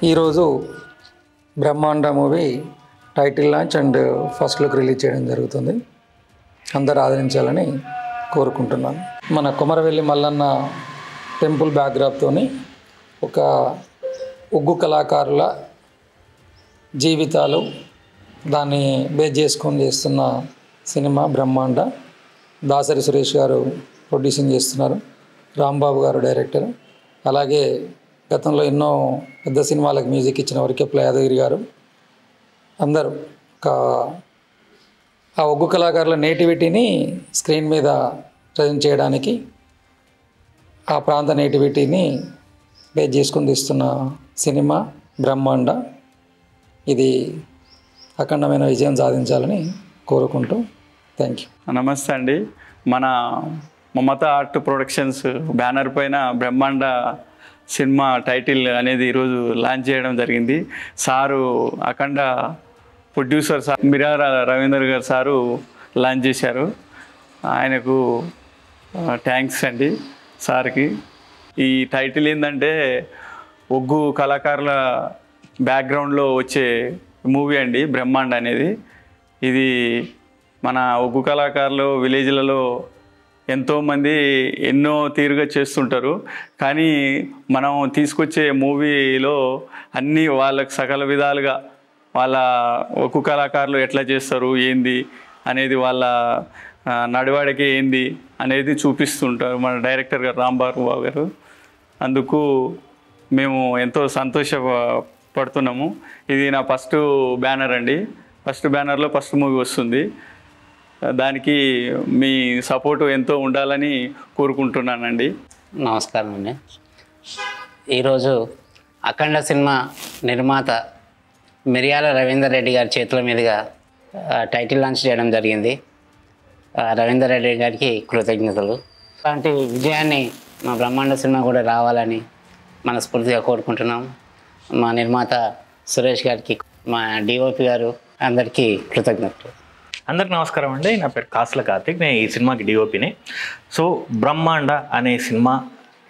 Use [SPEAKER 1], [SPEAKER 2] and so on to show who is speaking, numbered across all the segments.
[SPEAKER 1] ఈరోజు బ్రహ్మాండ movie title launch and first look release చేయడం జరుగుతుంది. అందరూ ఆదరించాలని కోరుకుంటున్నాను. మన కొమరవెల్లి మల్లన్న టెంపుల్ బ్యాక్డ్రాప్తో ఒక ఉగ్గు కళాకారుల జీవితాలు దాన్ని బేస్ చేసుకొని చేస్తున్న సినిమా బ్రహ్మాండ. దాసరి సురేష్ గారు ప్రొడ్యూసింగ్ చేస్తున్నారు, రాంబాబు గారు డైరెక్టర్. అలాగే గతంలో ఎన్నో పెద్ద సినిమాలకు మ్యూజిక్ ఇచ్చిన వరకెప్ల యాదగిరి గారు. అందరూ ఆ ఒగ్గు కళాకారుల నేటివిటీని స్క్రీన్ మీద ప్రజెంట్ చేయడానికి, ఆ ప్రాంత నేటివిటీని బేస్ చేసుకుని తీస్తున్న సినిమా బ్రహ్మాండ. ఇది అఖండమైన విజయం సాధించాలని కోరుకుంటూ థ్యాంక్ యూ.
[SPEAKER 2] నమస్తే అండి. మన మమత ఆర్ట్ ప్రొడక్షన్స్ బ్యానర్ పైన బ్రహ్మాండ సినిమా టైటిల్ అనేది ఈరోజు లాంచ్ చేయడం జరిగింది. సారు అఖండ ప్రొడ్యూసర్ సార్ మిర్యాల రవీందర్ గారు సారు లాంచ్ చేశారు. ఆయనకు థ్యాంక్స్ అండి సార్కి. ఈ టైటిల్ ఏంటంటే ఒగ్గు కళాకారుల బ్యాక్గ్రౌండ్లో వచ్చే మూవీ అండి బ్రహ్మాండ అనేది. ఇది మన ఒగ్గు కళాకారులు విలేజ్లలో ఎంతోమంది ఎన్నో తీరుగా చేస్తుంటారు. కానీ మనం తీసుకొచ్చే మూవీలో అన్నీ వాళ్ళకు సకల విధాలుగా వాళ్ళ ఒగ్గు కళాకారులు ఎట్లా చేస్తారు ఏంది అనేది, వాళ్ళ నడవడికే ఏంది అనేది చూపిస్తుంటారు మన డైరెక్టర్ గారు రాంబాబు గారు. అందుకు మేము ఎంతో సంతోషపడుతున్నాము. ఇది నా ఫస్ట్ బ్యానర్ అండి. ఫస్ట్ బ్యానర్లో ఫస్ట్ మూవీ వస్తుంది. దానికి మీ సపోర్టు ఎంతో ఉండాలని కోరుకుంటున్నానండి.
[SPEAKER 3] నమస్కారం అండి. ఈరోజు అఖండ సినిమా నిర్మాత మిర్యాల రవీందర్ రెడ్డి గారి చేతుల మీదుగా టైటిల్ లాంచ్ చేయడం జరిగింది. రవీందర్ రెడ్డి గారికి కృతజ్ఞతలు. అలాంటి విజయాన్ని మా బ్రహ్మాండ సినిమా కూడా రావాలని మనస్ఫూర్తిగా కోరుకుంటున్నాం. మా నిర్మాత సురేష్ గారికి, మా డిఓపి గారు అందరికీ కృతజ్ఞతలు.
[SPEAKER 4] అందరికి నమస్కారం అండి. నా పేరు కాసుల కార్తిక్, నేను ఈ సినిమాకి డిఓపిని. సో బ్రహ్మాండ అనే సినిమా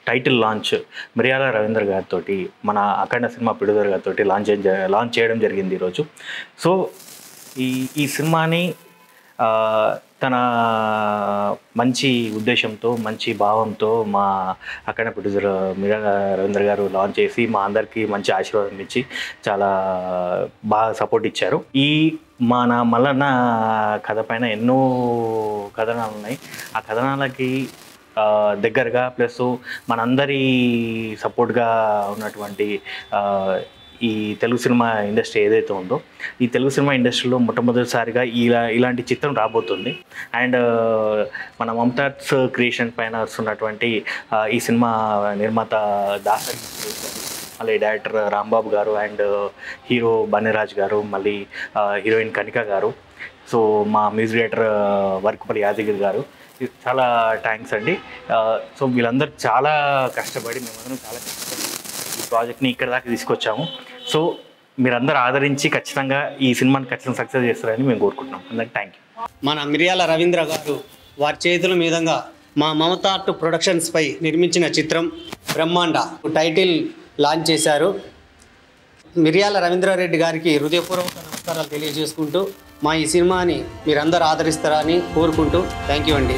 [SPEAKER 4] టైటిల్ లాంచ్ మిర్యాల రవీందర్ గారితో, మన అఖండ సినిమా ప్రొడ్యూసర్ గారితో లాంచ్ చేయడం జరిగింది ఈరోజు. సో ఈ సినిమాని తన మంచి ఉద్దేశంతో, మంచి భావంతో మా అఖండ ప్రొడ్యూసర్ మిర్యాల రవీందర్ గారు లాంచ్ చేసి మా అందరికీ మంచి ఆశీర్వాదం ఇచ్చి చాలా బాగా సపోర్ట్ ఇచ్చారు. ఈ మన మల్లన్న కథ పైన ఎన్నో కథనాలు ఉన్నాయి. ఆ కథనాలకి దగ్గరగా ప్లస్ మనందరి సపోర్ట్గా ఉన్నటువంటి ఈ తెలుగు సినిమా ఇండస్ట్రీ ఏదైతే ఉందో, ఈ తెలుగు సినిమా ఇండస్ట్రీలో మొట్టమొదటిసారిగా ఇలాంటి చిత్రం రాబోతుంది. అండ్ మన మమతాస్ క్రియేషన్ పైన వస్తున్నటువంటి ఈ సినిమా నిర్మాత దాసరి, మళ్ళీ డైరెక్టర్ రాంబాబు గారు అండ్ హీరో బన్నీరాజ్ గారు, మళ్ళీ హీరోయిన్ కనిక గారు, సో మా మ్యూజిక్ డైరెక్టర్ వర్కపల్లి యాదగిరి గారు, చాలా థ్యాంక్స్ అండి. సో వీళ్ళందరూ చాలా కష్టపడి, మేమందరం చాలా కష్టపడి ఈ ప్రాజెక్ట్ని ఇక్కడ దాకా తీసుకొచ్చాము. సో మీరందరూ ఆదరించి ఖచ్చితంగా ఈ సినిమాని ఖచ్చితంగా సక్సెస్ చేస్తారని మేము కోరుకుంటున్నాం. అందరికి థ్యాంక్ యూ.
[SPEAKER 5] మన మిర్యాల రవీంద్ర గారు వారి చేతుల మీదుగా మా మమతా ఆర్ట్ ప్రొడక్షన్స్ పై నిర్మించిన చిత్రం బ్రహ్మాండ టైటిల్ లాంచ్ చేశారు. మిర్యాల రవీంద్రారెడ్డి గారికి హృదయపూర్వక నమస్కారాలు తెలియజేసుకుంటూ మా ఈ సినిమాని మీరందరూ ఆదరిస్తారని కోరుకుంటూ థ్యాంక్ యూ అండి.